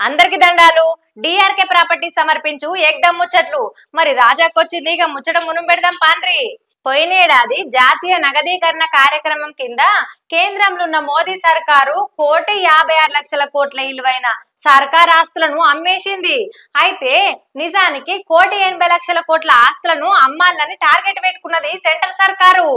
అందరికి దండాలు. DRK property సమర్పించు ఏకదమ్ ముచ్చట్లు. మరి రాజాకొచ్చింది ఇక ముచ్చట మునుం పెడదాం పాండ్రి. పోయినేడాది జాతీయ నగదీకరణ కార్యక్రమం కింద కేంద్రంలో ఉన్న మోదీ సర్కారు 1,56,00,00,000 విలువైన సర్కార్ ఆస్తులను అమ్మేసింది. అయితే నిజానికి 1,80,00,00,000 ఆస్తులను అమ్మాలని టార్గెట్ పెట్టుకున్నది సెంట్రల్ సర్కారు.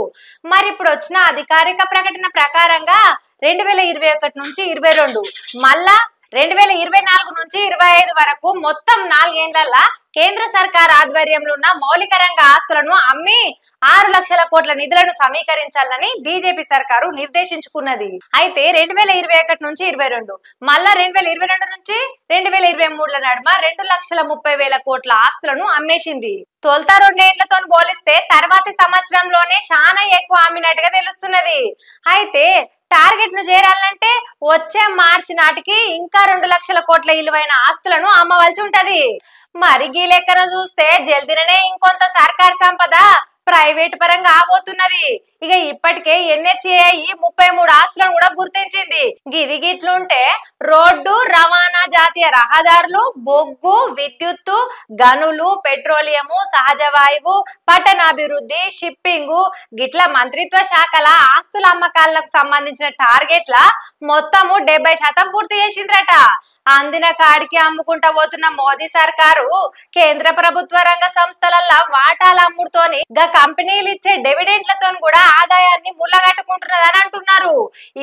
మరి ఇప్పుడు వచ్చిన అధికారిక ప్రకటన ప్రకారంగా 2021 నుంచి 22 మళ్ళా 2024 నుంచి 25 వరకు మొత్తం 4 ఏళ్లలో కేంద్ర సర్కార్ ఆధ్వర్యంలో ఉన్న మౌలిక రంగ ఆస్తులను అమ్మి 6 లక్షల కోట్ల నిధులను సమీకరించాలని బీజేపీ సర్కారు నిర్దేశించుకున్నది. అయితే 2021 నుంచి 22 మళ్ళా 2022 నుంచి 2023 నడుమ 2,30,000 కోట్ల ఆస్తులను అమ్మేసింది. తొలుత 2 ఏళ్లతో పోలిస్తే తర్వాతి సంవత్సరంలోనే చాలా ఎక్కువ అమ్మినట్టుగా తెలుస్తున్నది. అయితే టార్గెట్ ను చేరాలంటే వచ్చే మార్చి నాటికి ఇంకా 2 లక్షల కోట్ల విలువైన ఆస్తులను అమ్మవలసి ఉంటది. మరి ఈ లెక్కన చూస్తే జల్దిననే ఇంకొంత సర్కార్ సంపద ప్రైవేట్ పరంగా ఆబోతున్నది. ఇక ఇప్పటికే ఎన్హెచ్ఏఐ 33 ఆస్తులను కూడా గుర్తించింది. గిది గిట్లుంటే రోడ్డు రవాణా, జాతీయ రహదారులు, బొగ్గు, విద్యుత్తు, గనులు, పెట్రోలియము, సహజ వాయువు, పట్టణాభివృద్ధి, షిప్పింగ్ గిట్ల మంత్రిత్వ శాఖల ఆస్తుల అమ్మకాలకు సంబంధించిన టార్గెట్ల మొత్తము 70% పూర్తి చేసిండ్రట. అందిన కాడికి అమ్ముకుంటా పోతున్న మోదీ సర్కారు కేంద్ర ప్రభుత్వ రంగ సంస్థలల్లో వాటాల అమ్ముడుతోని కంపెనీలు ఇచ్చే డివిడెంట్లతో కూడా ఆదాయాన్ని ముళ్ళగట్టుకుంటున్నదని అంటున్నారు.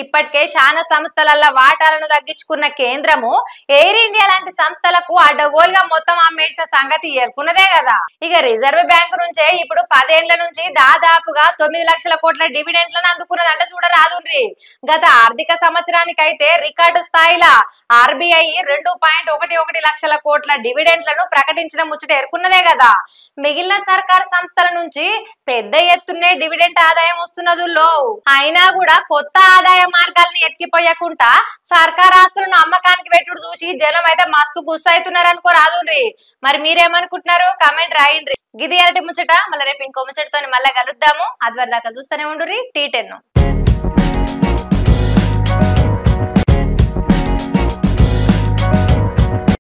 ఇప్పటికే చాలా సంస్థలల్లో వాటాలను తగ్గించుకున్న కేంద్రము ఎయిర్ ఇండియా లాంటి సంస్థలకు అడ్డగోలుగా మొత్తం అమ్మేసిన సంగతి ఎరుకున్నదే కదా. ఇక రిజర్వ్ బ్యాంకు నుంచే ఇప్పుడు 10 ఏళ్ల నుంచి దాదాపుగా 9 లక్షల కోట్ల డివిడెంట్లను అందుకున్నదంటే చూడరాదుండ్రి. గత ఆర్థిక సంవత్సరానికైతే రికార్డు స్థాయిలో ఆర్బీఐ 2.11 లక్షల కోట్ల డివిడెంట్లను ప్రకటించిన ముచ్చట ఎరుకున్నదే కదా. మిగిలిన సర్కార్ సంస్థల నుంచి పెద్ద ఎత్తునే డివిడెంట్ ఆదాయం వస్తున్నదుల్లో అయినా కూడా కొత్త ఆదాయ మార్గాలను ఎత్తిపోయకుండా సర్కార్ ఆస్తులను అమ్మకానికి పెట్టుడు చూసి జనం అయితే మస్తు గుస్సైతున్నారు అనుకో రాదుండ్రి. మరి మీరేమనుకుంటున్నారు? కామెంట్ రాయండి. గిది అలాంటి ముచ్చట. మళ్ళీ రేపు ఇంకో ముచ్చటతో మళ్ళీ కలుద్దాము. అదివరదాకా చూస్తూనే ఉండుర్రి T10.